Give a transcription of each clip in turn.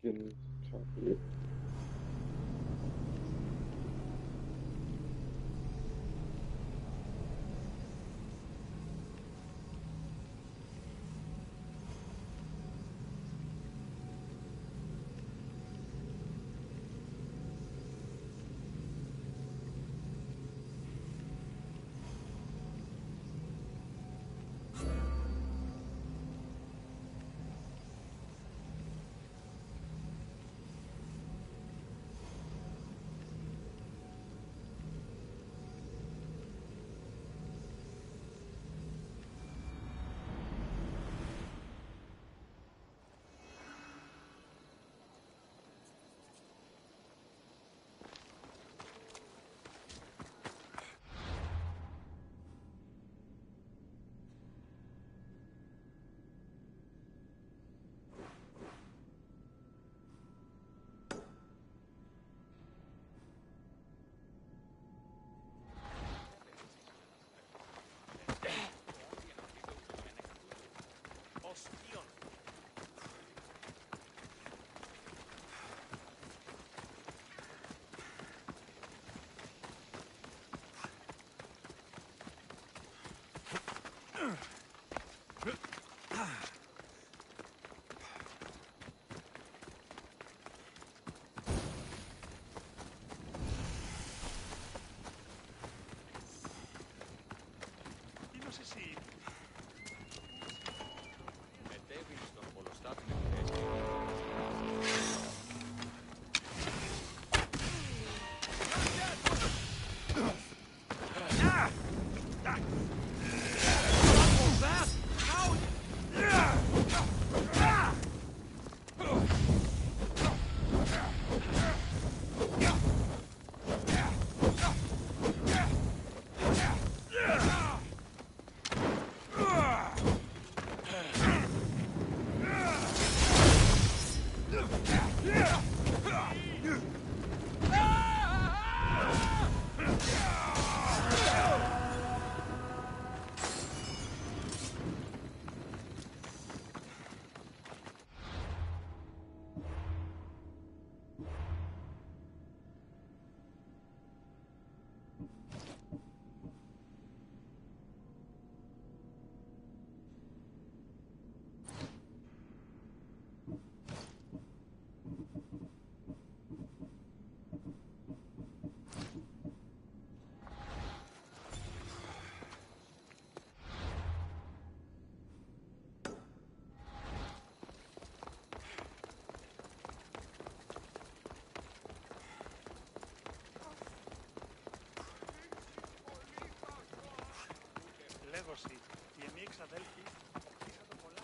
can copy it. Λέγωση, οι εμείς εξαδέλφοι αποκτήσατε πολλά.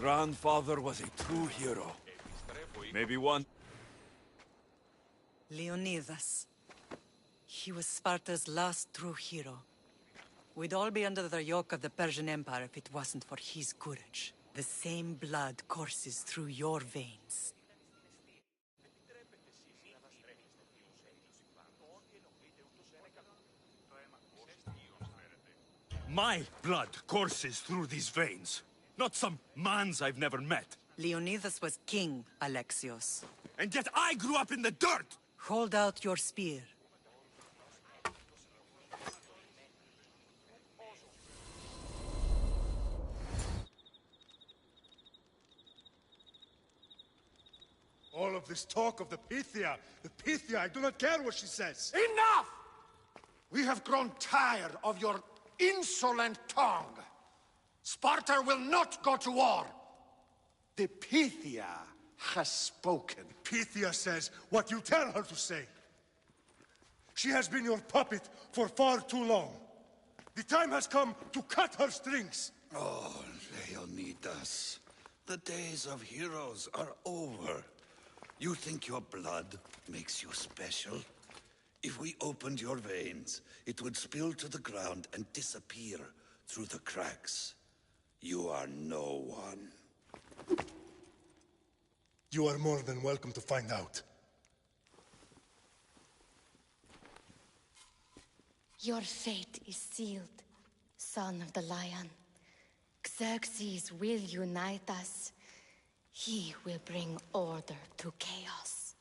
grandfather was a true hero. Maybe one... Leonidas. He was Sparta's last true hero. We'd all be under the yoke of the Persian Empire if it wasn't for his courage. The same blood courses through your veins. My blood courses through these veins. Not some man's I've never met. Leonidas was king, Alexios. And yet I grew up in the dirt! Hold out your spear. All of this talk of the Pythia, I do not care what she says. Enough! We have grown tired of your insolent tongue. Sparta will not go to war. The Pythia has spoken. Pythia says what you tell her to say. She has been your puppet for far too long. The time has come to cut her strings. Oh, Leonidas, the days of heroes are over. You think your blood makes you special? If we opened your veins, it would spill to the ground and disappear through the cracks. You are no one. You are more than welcome to find out. Your fate is sealed, son of the lion. Xerxes will unite us. He will bring order to chaos.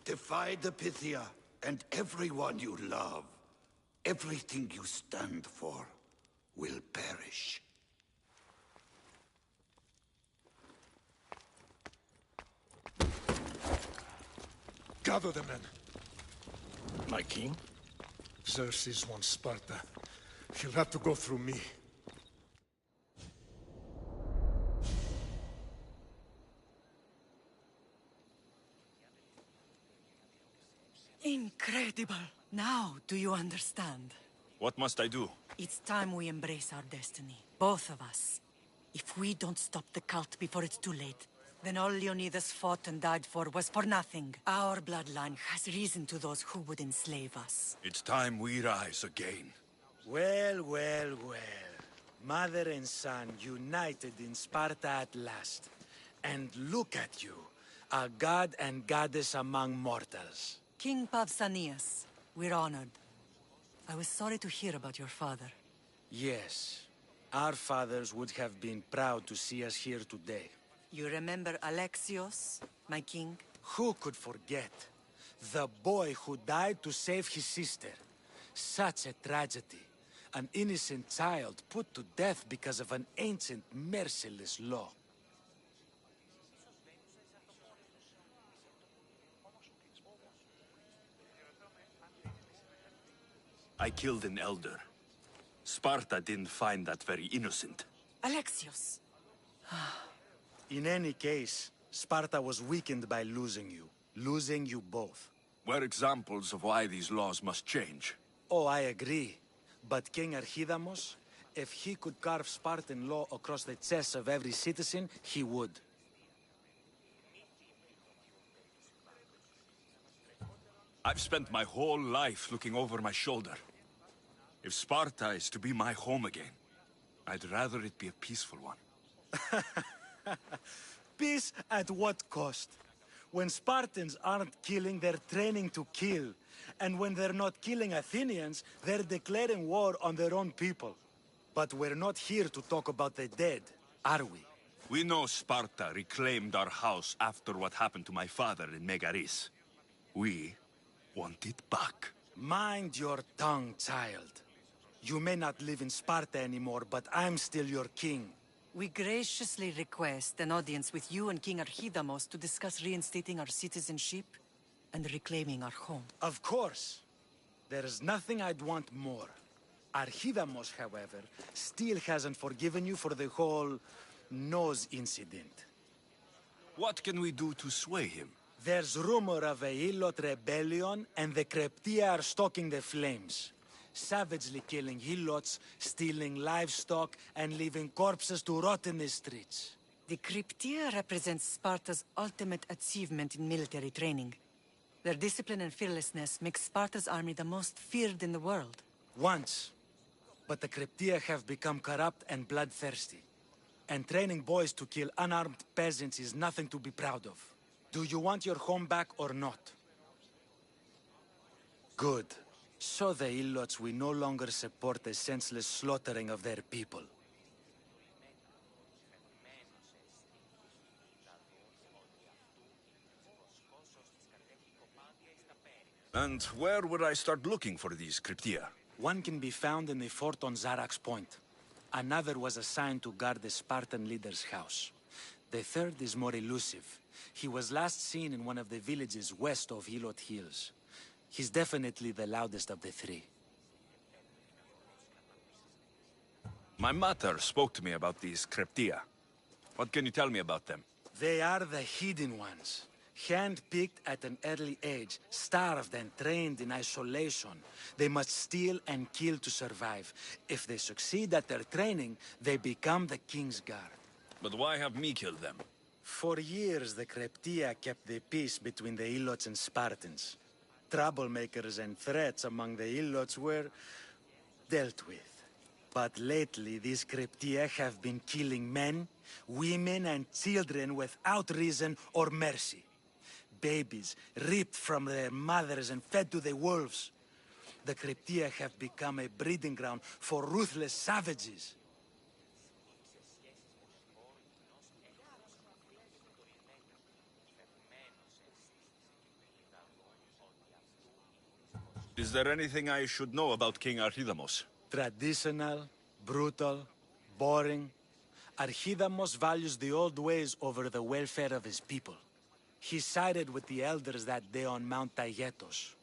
Defy the Pythia and everyone you love. Everything you stand for will perish. Gather the men. My king? Xerxes wants Sparta. He'll have to go through me. Incredible! Now, do you understand? What must I do? It's time we embrace our destiny. Both of us. If we don't stop the cult before it's too late, then all Leonidas fought and died for was for nothing. Our bloodline has risen to those who would enslave us. It's time we rise again. Well, well, well. Mother and son united in Sparta at last. And look at you, a god and goddess among mortals. King Pausanias, we're honored. I was sorry to hear about your father. Yes, our fathers would have been proud to see us here today. You remember Alexios, my king? Who could forget? The boy who died to save his sister. Such a tragedy. An innocent child put to death because of an ancient, merciless law. I killed an elder. Sparta didn't find that very innocent. Alexios! In any case, Sparta was weakened by losing you both. We're examples of why these laws must change. Oh, I agree. But King Archidamos, if he could carve Spartan law across the chests of every citizen, he would. I've spent my whole life looking over my shoulder. If Sparta is to be my home again, I'd rather it be a peaceful one. Peace at what cost? When Spartans aren't killing, they're training to kill. And when they're not killing Athenians, they're declaring war on their own people. But we're not here to talk about the dead, are we? We know Sparta reclaimed our house after what happened to my father in Megaris. We want it back. Mind your tongue, child. You may not live in Sparta anymore, but I'm still your king. We graciously request an audience with you and King Archidamos to discuss reinstating our citizenship and reclaiming our home. Of course. There's nothing I'd want more. Archidamos, however, still hasn't forgiven you for the whole nose incident. What can we do to sway him? There's rumor of a Helot rebellion, and the Creptia are stoking the flames. savagely killing helots, stealing livestock, and leaving corpses to rot in the streets. The Cryptia represents Sparta's ultimate achievement in military training. Their discipline and fearlessness make Sparta's army the most feared in the world. Once. But the Cryptia have become corrupt and bloodthirsty. And training boys to kill unarmed peasants is nothing to be proud of. Do you want your home back or not? Good. So the Ilots will no longer support the senseless slaughtering of their people. And where would I start looking for these Cryptia? One can be found in the fort on Zarak's Point. Another was assigned to guard the Spartan leader's house. The third is more elusive. He was last seen in one of the villages west of Hilot Hills. He's definitely the loudest of the three. My mater spoke to me about these Cryptia. What can you tell me about them? They are the hidden ones. Hand-picked at an early age, starved and trained in isolation. They must steal and kill to survive. If they succeed at their training, they become the King's Guard. But why have me kill them? For years, the Cryptia kept the peace between the Ilots and Spartans. Troublemakers and threats among the Ilots were dealt with. But lately, these Cryptia have been killing men, women, and children without reason or mercy. Babies ripped from their mothers and fed to the wolves. The Cryptia have become a breeding ground for ruthless savages. Is there anything I should know about King Archidamos? Traditional, brutal, boring. Archidamos values the old ways over the welfare of his people. He sided with the elders that day on Mount Taygetos.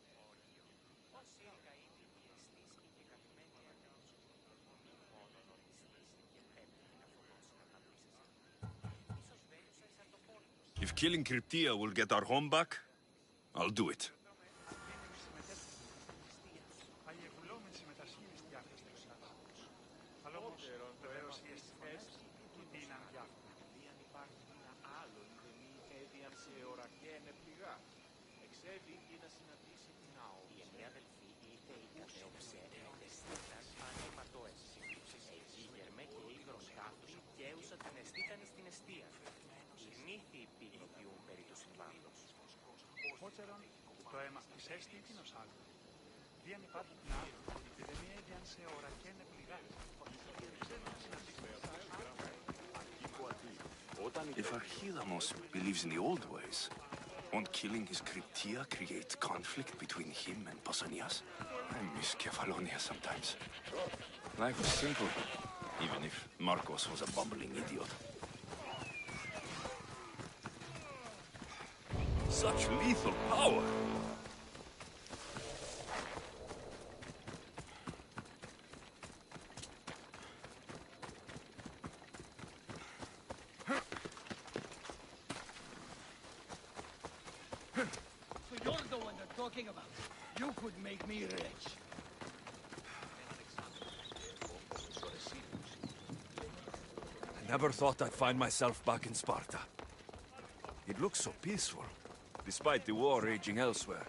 If killing Cryptia will get our home back, I'll do it. Το αίμα της έστη ή τίνος άλλο. Δίαν υπάρχει την άλλη, η επιδημία έδιαν σε ώρα και είναι πληγά. If Archidamos believes in the old ways, won't killing his Cryptia create conflict between him and Pausanias? I miss Kefalonia sometimes. Life was simple, even if Marcos was a bumbling idiot. Such lethal power! So you're the one they're talking about. You could make me rich. I never thought I'd find myself back in Sparta. It looks so peaceful, despite the war raging elsewhere.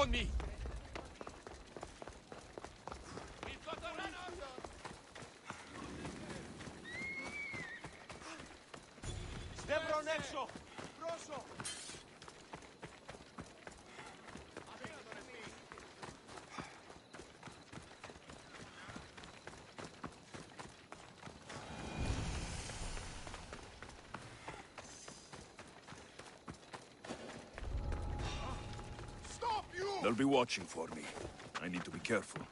On me! They'll be watching for me. I need to be careful.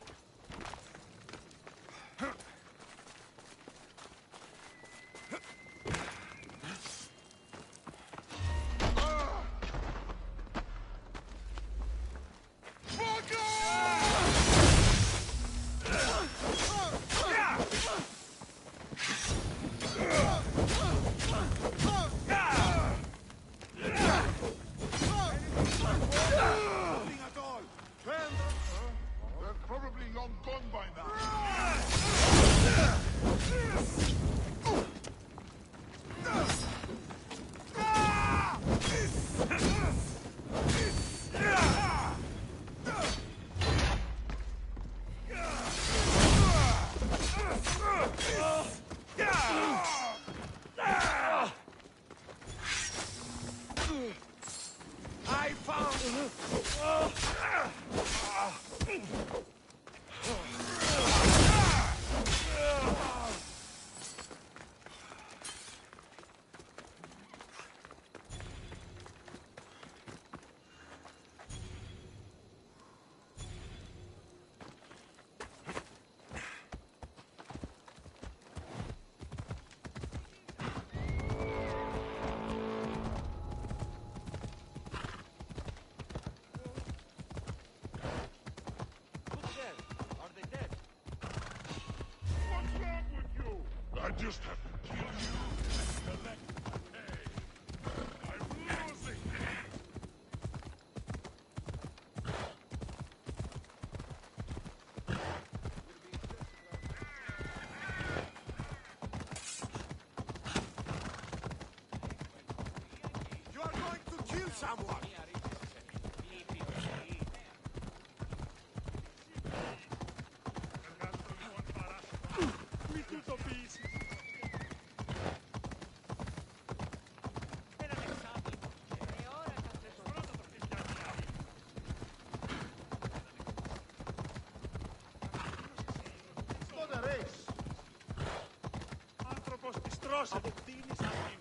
I just have to kill you and collect the pay. I'm losing. You are going to kill someone! Άνθρωπος της τρώσης αποκτήνεις αμήν.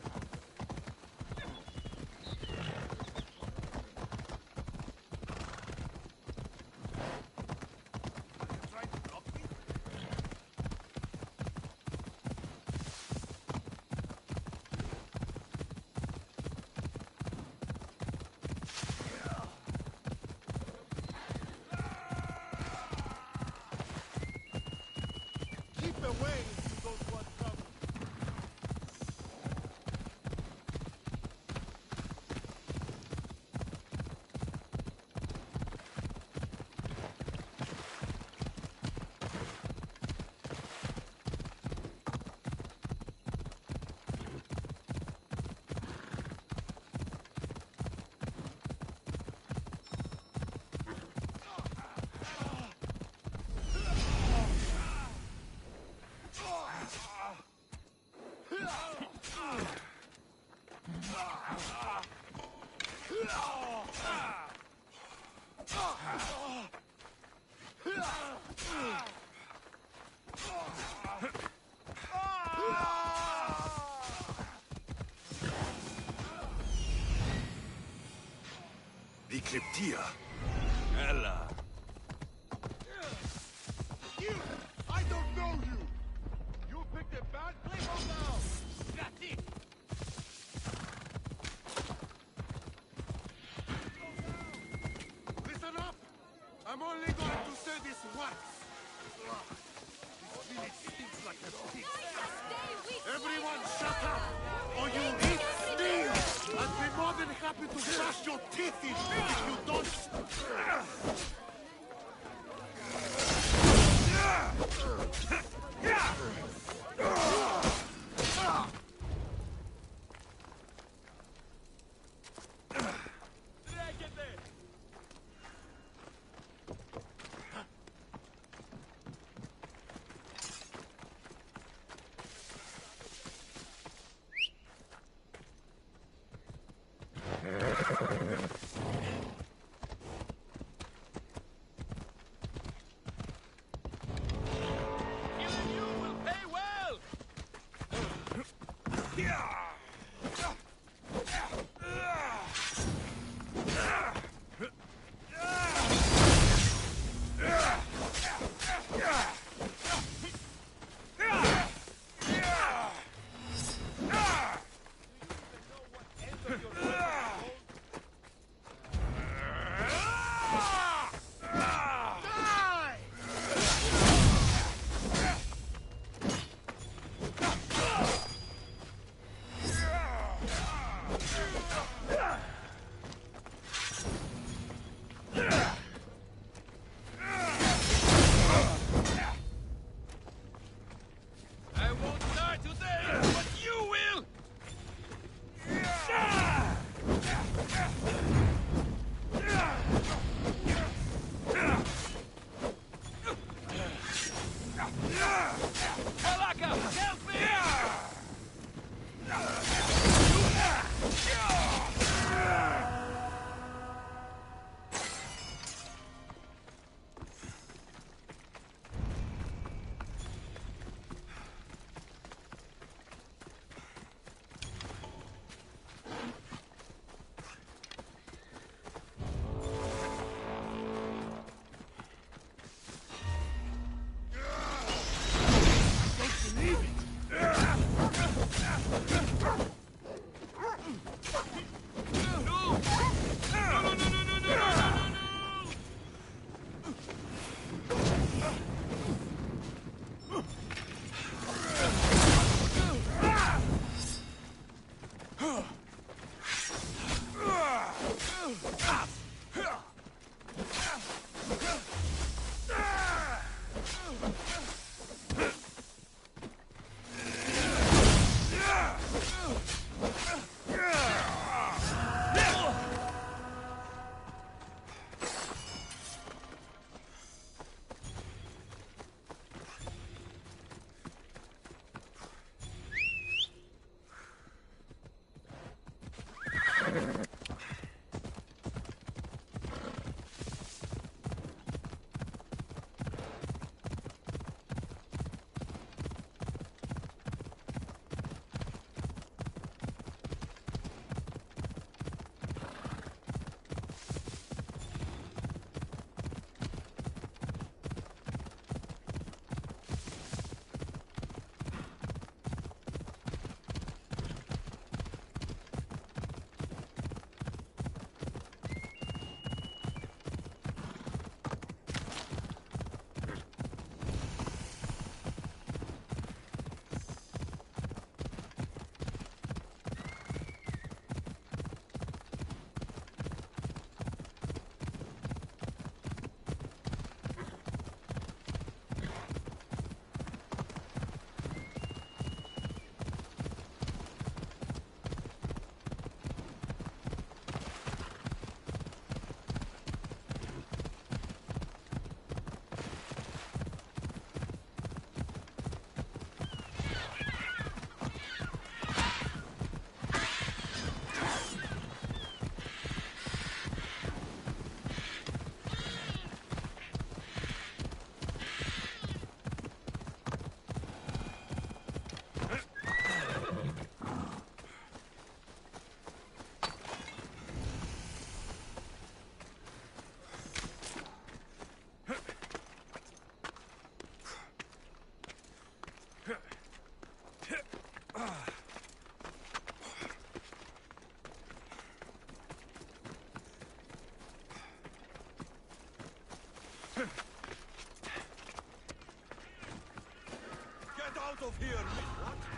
Keep away if you don't want trouble. The Cryptia. Ella. You! I don't know you! You picked a bad place now! That's it! Listen up! I'm only going to say this once. This village stinks like a pig. Everyone shut up! Or you eat snail! I'd be more than happy to crush your teeth in if you don't...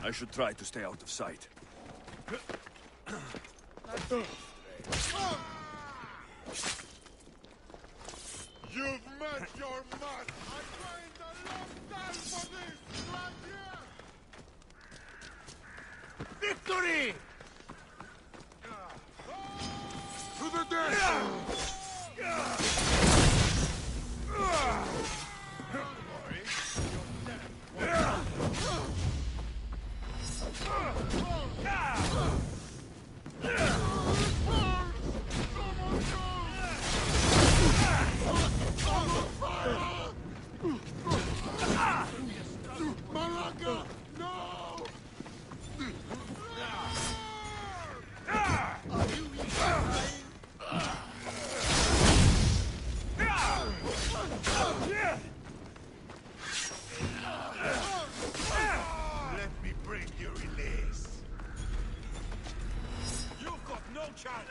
I should try to stay out of sight. You've met your match! I trained a long time for this! Right here! Victory! To the death! Malaka! No! Let me bring you release. You've got no chance.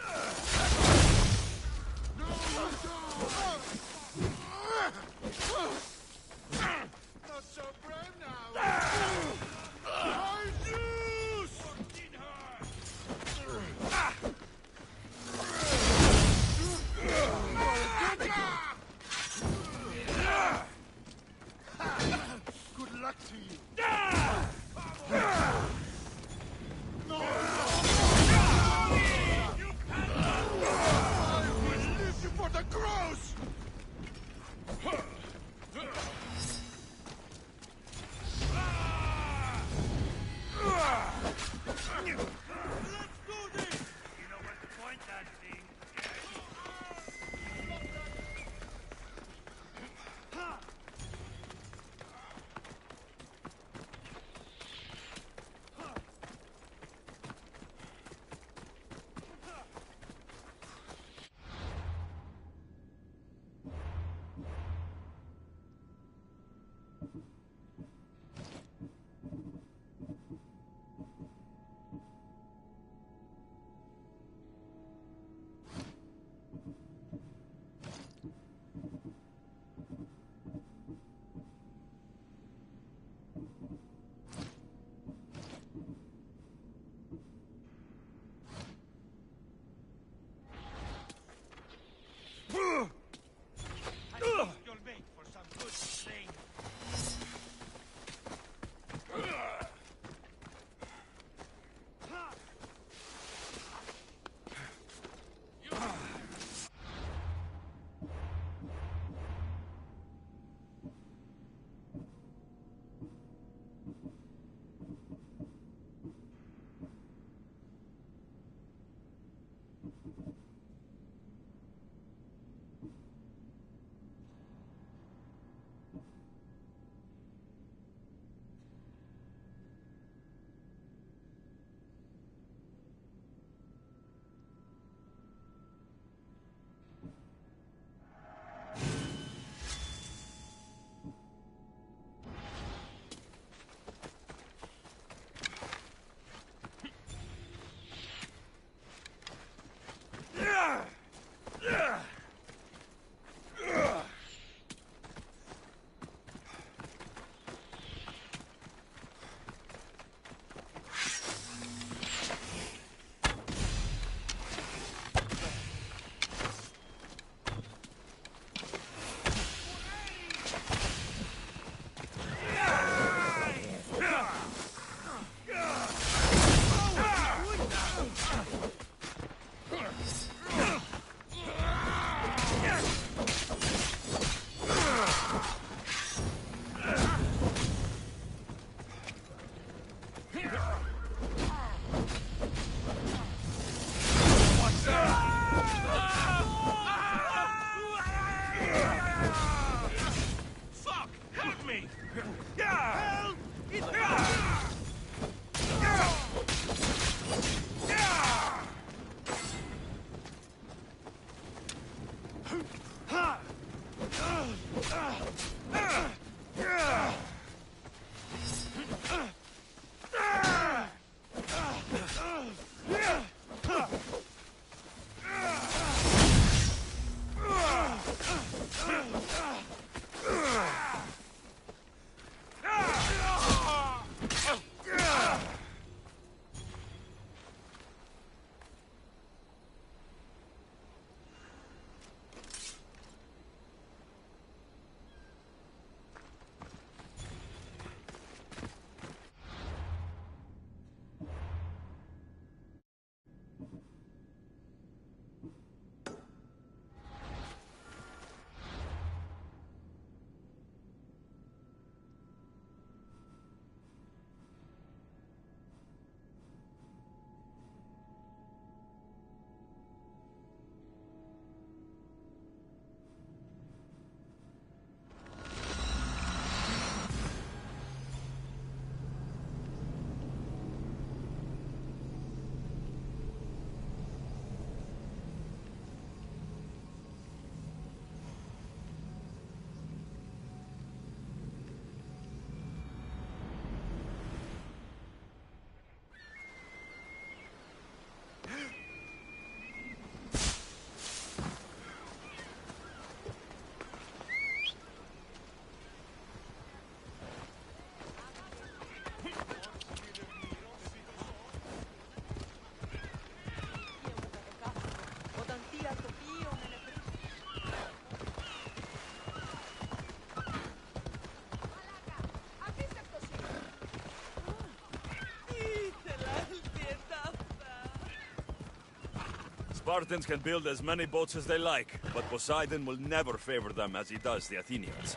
No, you don't. Not so brave now. I use. Good luck to you. No! You I will leave you for the crows! Let's do this! You know where to point that thing. Spartans can build as many boats as they like, but Poseidon will never favor them as he does the Athenians.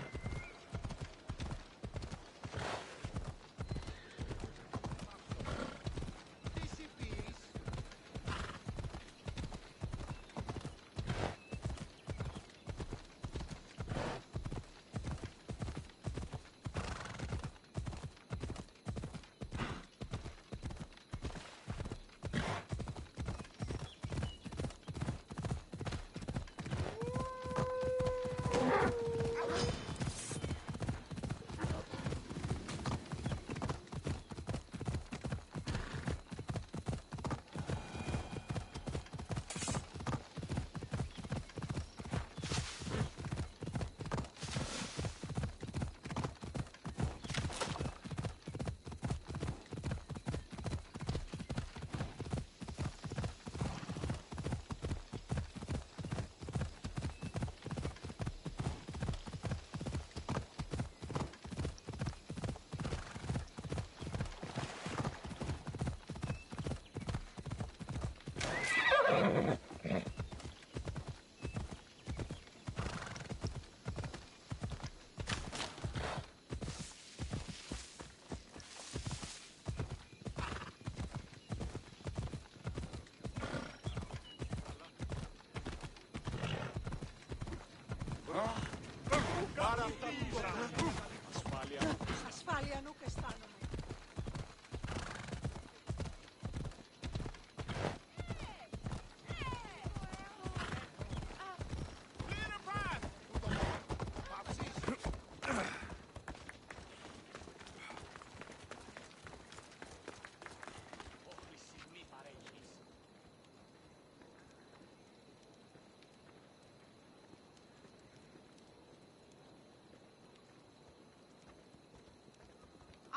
Ασφάλεια νου και αισθάνομαι.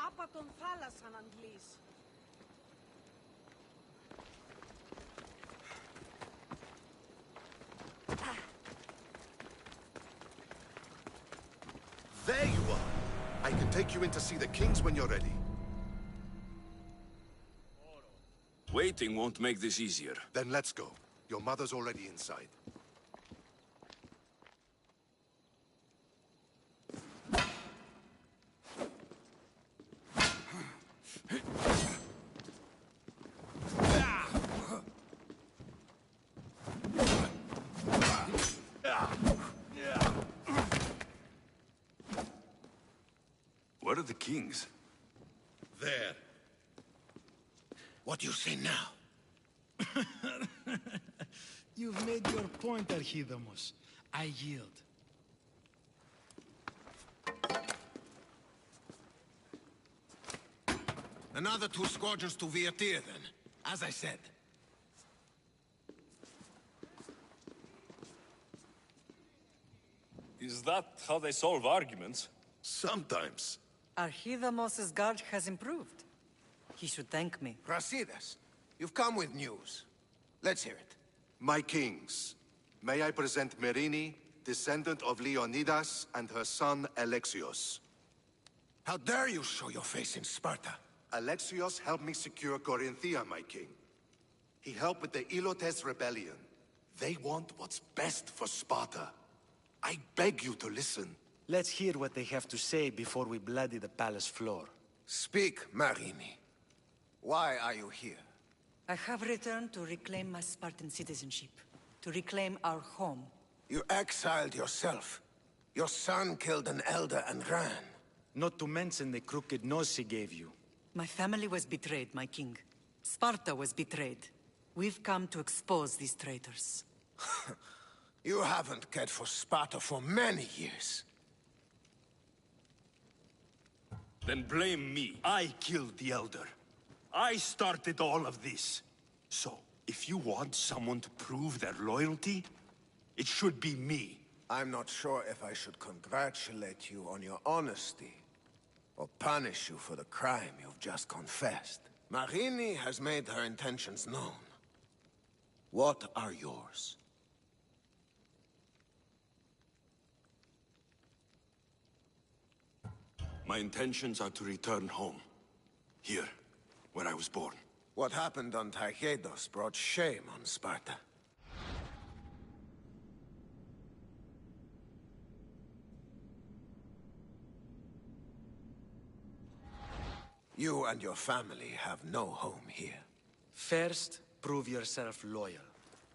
Άπα τον θάλασσαν αντλείς. There you are! I can take you in to see the kings when you're ready. Waiting won't make this easier. Then let's go. Your mother's already inside. Where are the kings? There. What do you say now? You've made your point, Archidamos. I yield. Another 2 squadrons to Viatir, then. As I said. Is that how they solve arguments? Sometimes. Archidamos's guard has improved. He should thank me. Brasidas, you've come with news. Let's hear it. My kings, may I present Merini, descendant of Leonidas, and her son Alexios. How dare you show your face in Sparta? Alexios helped me secure Corinthia, my king. He helped with the Ilotes rebellion. They want what's best for Sparta. I beg you to listen. Let's hear what they have to say before we bloody the palace floor. Speak, Marini. Why are you here? I have returned to reclaim my Spartan citizenship, to reclaim our home. You exiled yourself. Your son killed an elder and ran. Not to mention the crooked nose he gave you. My family was betrayed, my king. Sparta was betrayed. We've come to expose these traitors. You haven't cared for Sparta for many years. Then blame me. I killed the Elder. I started all of this. So, if you want someone to prove their loyalty, it should be me. I'm not sure if I should congratulate you on your honesty, or punish you for the crime you've just confessed. Marini has made her intentions known. What are yours? My intentions are to return home. Here, where I was born. What happened on Taygetos brought shame on Sparta. You and your family have no home here. First, prove yourself loyal.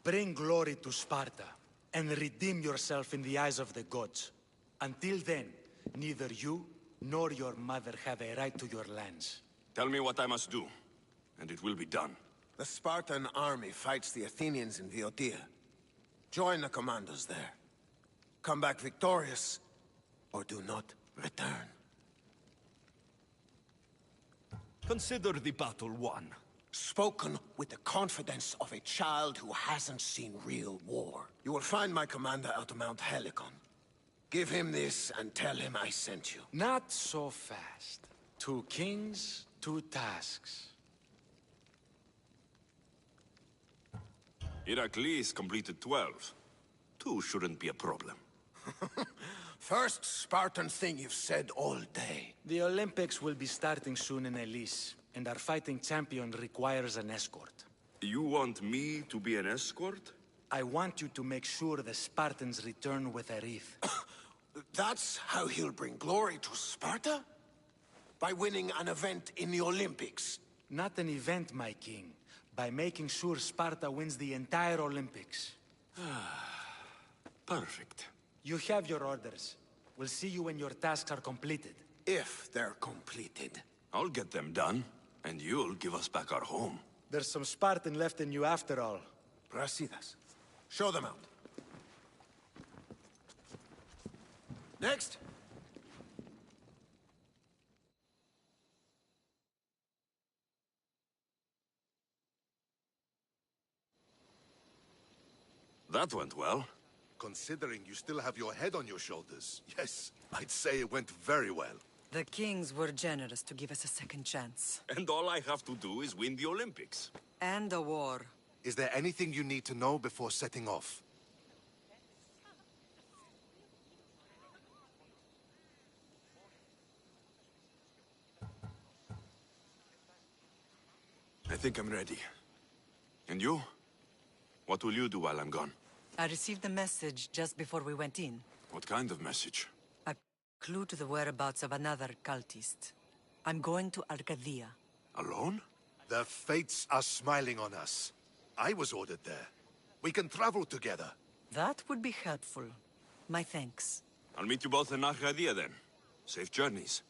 Bring glory to Sparta, and redeem yourself in the eyes of the gods. Until then, neither you nor your mother have a right to your lands. Tell me what I must do, and it will be done. The Spartan army fights the Athenians in Viotia. Join the commandos there. Come back victorious, or do not return. Consider the battle won. Spoken with the confidence of a child who hasn't seen real war. You will find my commander at Mount Helicon. Give him this and tell him I sent you. Not so fast. 2 kings, 2 tasks. Heracles completed 12. 2 shouldn't be a problem. First Spartan thing you've said all day. The Olympics will be starting soon in Elise, and our fighting champion requires an escort. You want me to be an escort? I want you to make sure the Spartans return with a wreath. That's how he'll bring glory to Sparta? By winning an event in the Olympics? Not an event, my king. By making sure Sparta wins the entire Olympics. Perfect. You have your orders. We'll see you when your tasks are completed. If they're completed. I'll get them done, and you'll give us back our home. There's some Spartan left in you after all. Brasidas. Show them out. Next. That went well. Considering you still have your head on your shoulders, yes, I'd say it went very well. The kings were generous to give us a second chance. And all I have to do is win the Olympics. And a war. Is there anything you need to know before setting off? I think I'm ready. And you? What will you do while I'm gone? I received a message just before we went in. What kind of message? A clue to the whereabouts of another cultist. I'm going to Arcadia. Alone? The fates are smiling on us. I was ordered there. We can travel together. That would be helpful. My thanks. I'll meet you both in Arcadia then. Safe journeys.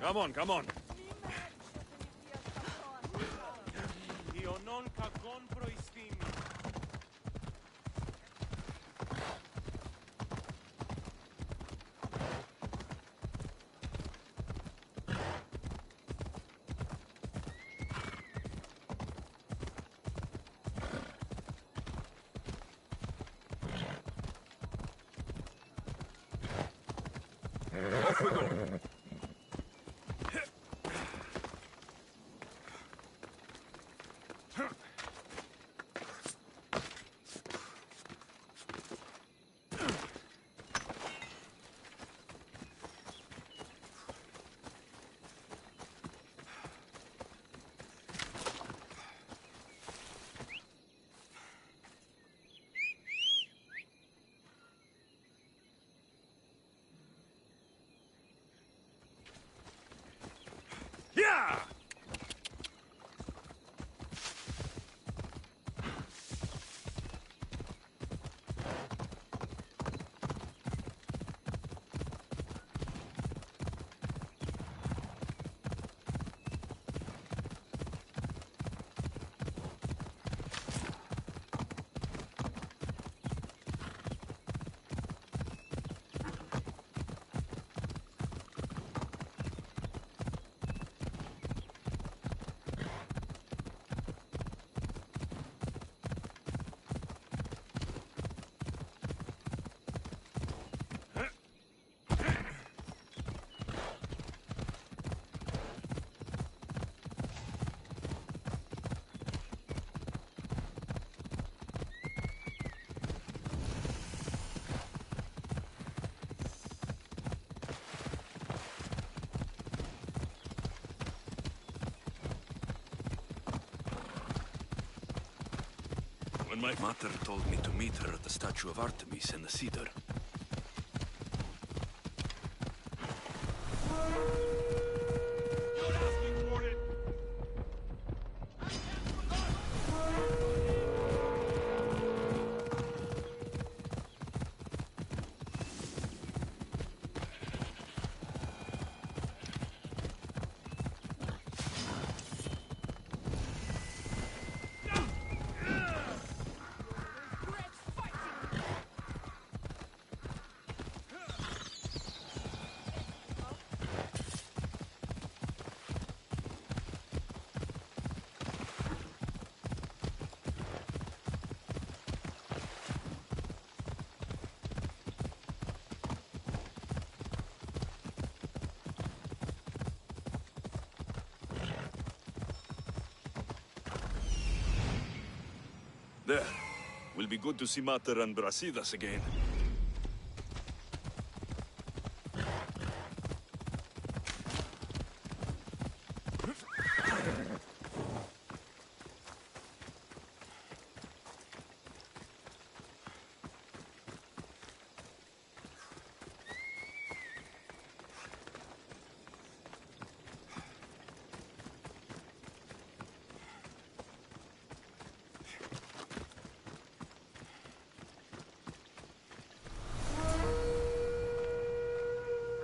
Come on, come on. Off we go. When my mother told me to meet her at the statue of Artemis in the cedar. You're asking for it! There. Will be good to see Mater and Brasidas again.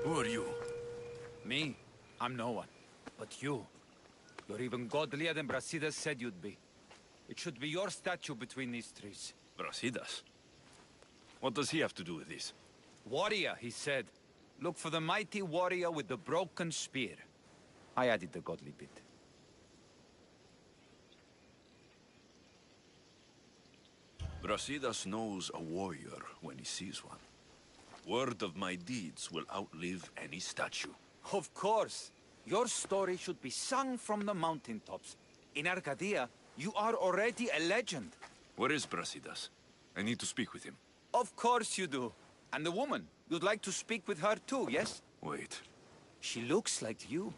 Who are you? Me? I'm no one. But you. You're even godlier than Brasidas said you'd be. It should be your statue between these trees. Brasidas? What does he have to do with this? Warrior, he said. Look for the mighty warrior with the broken spear. I added the godly bit. Brasidas knows a warrior when he sees one. Word of my deeds will outlive any statue. Of course. Your story should be sung from the mountaintops. In Arcadia, you are already a legend. Where is Brasidas? I need to speak with him. Of course you do. And the woman, you'd like to speak with her too, yes? Wait. She looks like you.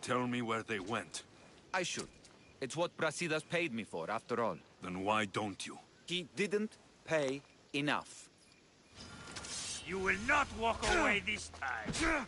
Tell me where they went. I should. It's what Brasidas paid me for, after all. Then why don't you? He didn't pay enough. You will not walk away this time!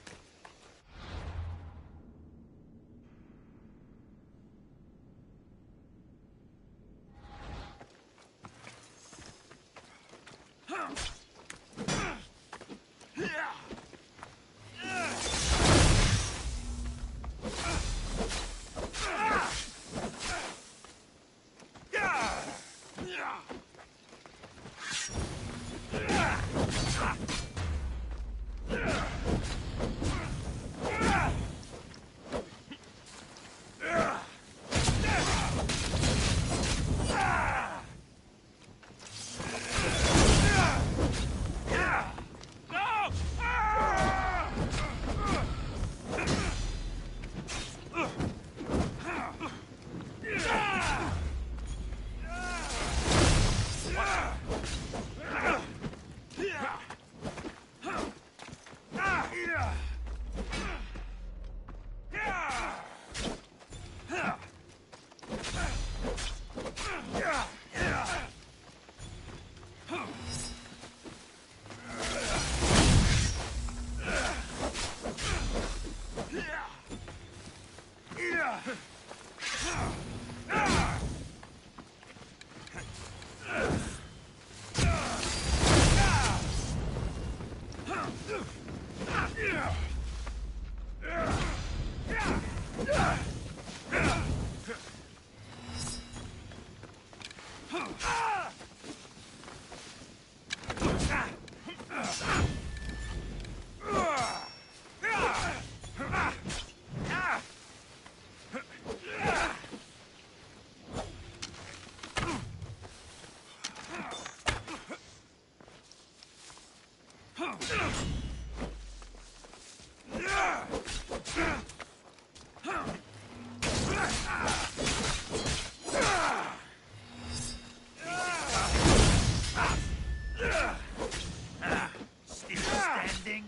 Still standing?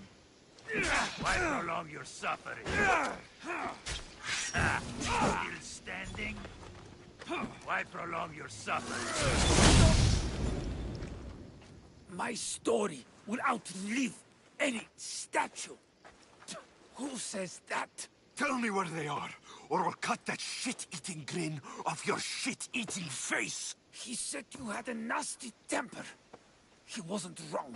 Why prolong your suffering? Still standing? Why prolong your suffering? My story will outlive any statue. Who says that? Tell me where they are, or I'll cut that shit-eating grin off your shit-eating face! He said you had a nasty temper. He wasn't wrong.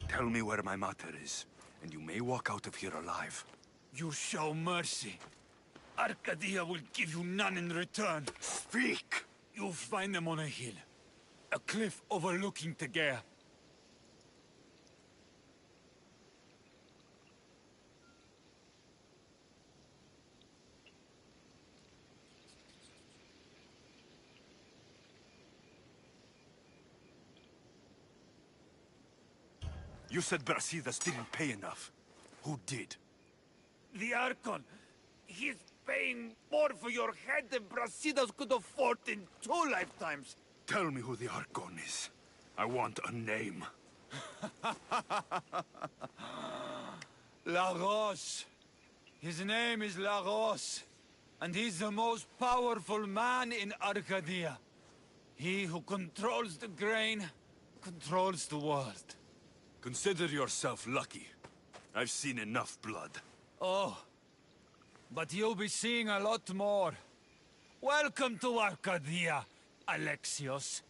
Tell me where my mater is, and you may walk out of here alive. You show mercy. Arcadia will give you none in return. Speak! You'll find them on a hill. A cliff overlooking Tegea. You said Brasidas didn't pay enough. Who did? The Archon. He's paying more for your head than Brasidas could afford in 2 lifetimes. Tell me who the Archon is. I want a name. Lagos. His name is Lagos. And he's the most powerful man in Arcadia. He who controls the grain, controls the world. Consider yourself lucky. I've seen enough blood. Oh, but you'll be seeing a lot more. Welcome to Arcadia, Alexios.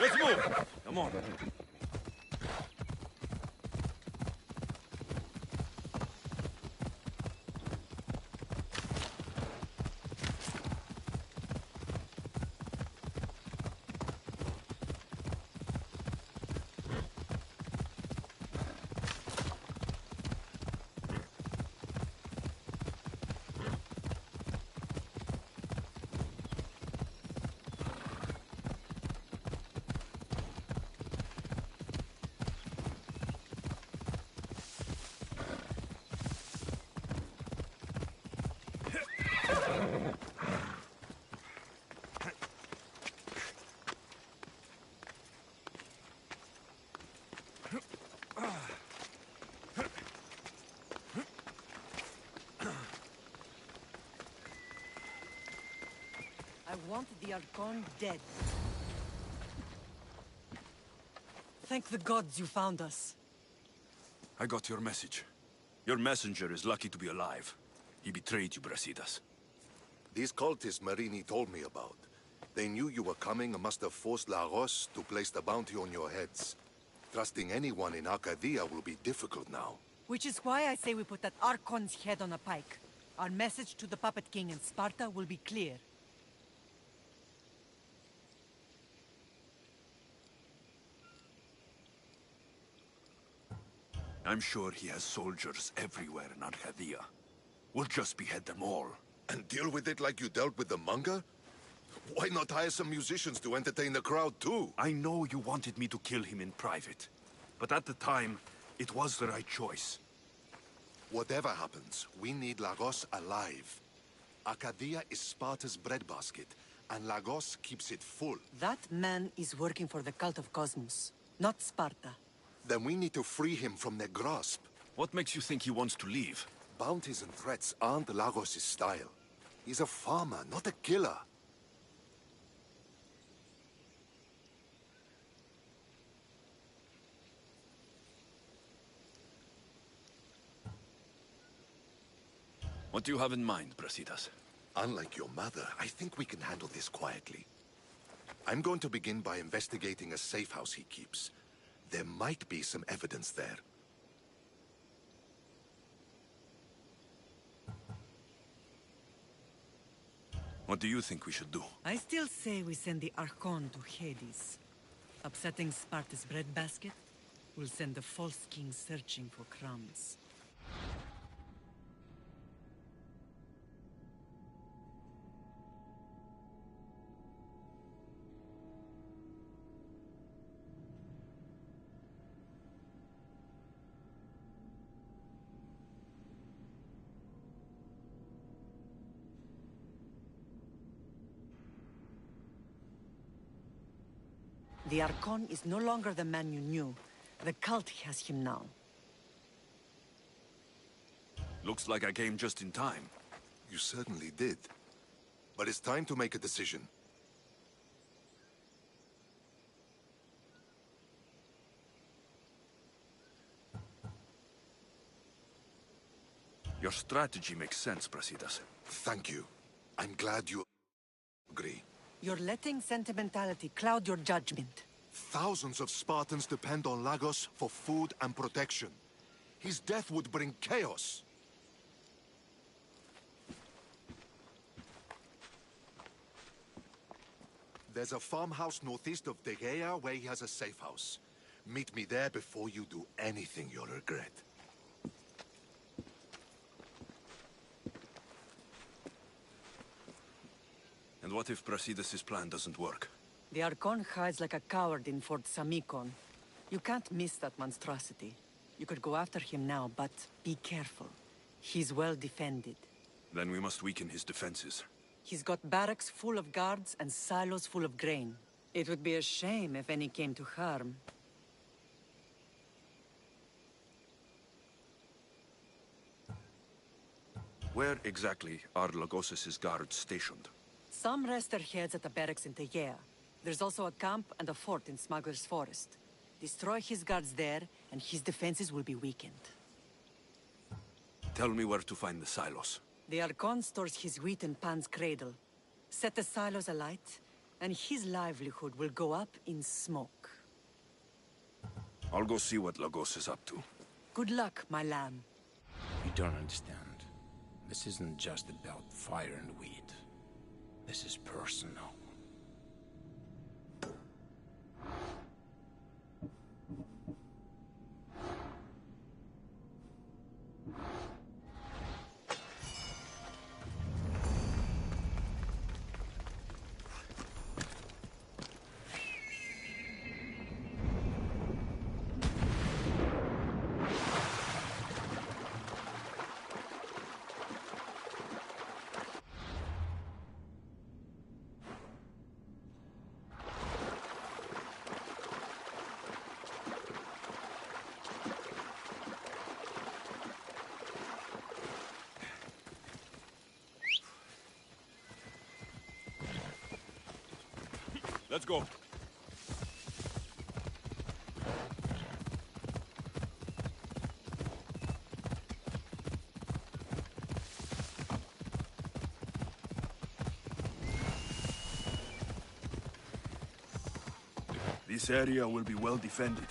Let's move! Come on. want the Archon dead. Thank the gods you found us. I got your message. Your messenger is lucky to be alive. He betrayed you, Brasidas. These cultists Marini told me about. They knew you were coming and must have forced Lagos to place the bounty on your heads. Trusting anyone in Arcadia will be difficult now. Which is why I say we put that Archon's head on a pike. Our message to the Puppet King in Sparta will be clear. I'm sure he has soldiers everywhere in Arcadia. We'll just behead them all. And deal with it like you dealt with the manga? Why not hire some musicians to entertain the crowd too? I know you wanted me to kill him in private. But at the time, it was the right choice. Whatever happens, we need Lagos alive. Arcadia is Sparta's breadbasket, and Lagos keeps it full. That man is working for the cult of Cosmos, not Sparta. Then we need to free him from their grasp. What makes you think he wants to leave? Bounties and threats aren't Lagos' style. He's a farmer, not a killer. What do you have in mind, Brasidas? Unlike your mother, I think we can handle this quietly. I'm going to begin by investigating a safe house he keeps. There might be some evidence there. What do you think we should do? I still say we send the Archon to Hades. Upsetting Sparta's breadbasket will send the false king searching for crumbs. The Archon is no longer the man you knew. The cult has him now. Looks like I came just in time. You certainly did. But it's time to make a decision. Your strategy makes sense, Brasidas. Thank you. I'm glad you agree. You're letting sentimentality cloud your judgment. Thousands of Spartans depend on Lagos for food and protection. His death would bring chaos. There's a farmhouse northeast of Degeia where he has a safe house. Meet me there before you do anything you'll regret. And what if Brasidas' plan doesn't work? The Archon hides like a coward in Fort Samikon. You can't miss that monstrosity. You could go after him now, but be careful. He's well defended. Then we must weaken his defenses. He's got barracks full of guards and silos full of grain. It would be a shame if any came to harm. Where exactly are Lagos' guards stationed? Some rest their heads at the barracks in Tegea. There's also a camp and a fort in Smuggler's Forest. Destroy his guards there, and his defenses will be weakened. Tell me where to find the silos. The Archon stores his wheat in Pan's cradle. Set the silos alight, and his livelihood will go up in smoke. I'll go see what Lagos is up to. Good luck, my lamb. You don't understand. This isn't just about fire and weed. This is personal. Let's go. This area will be well defended.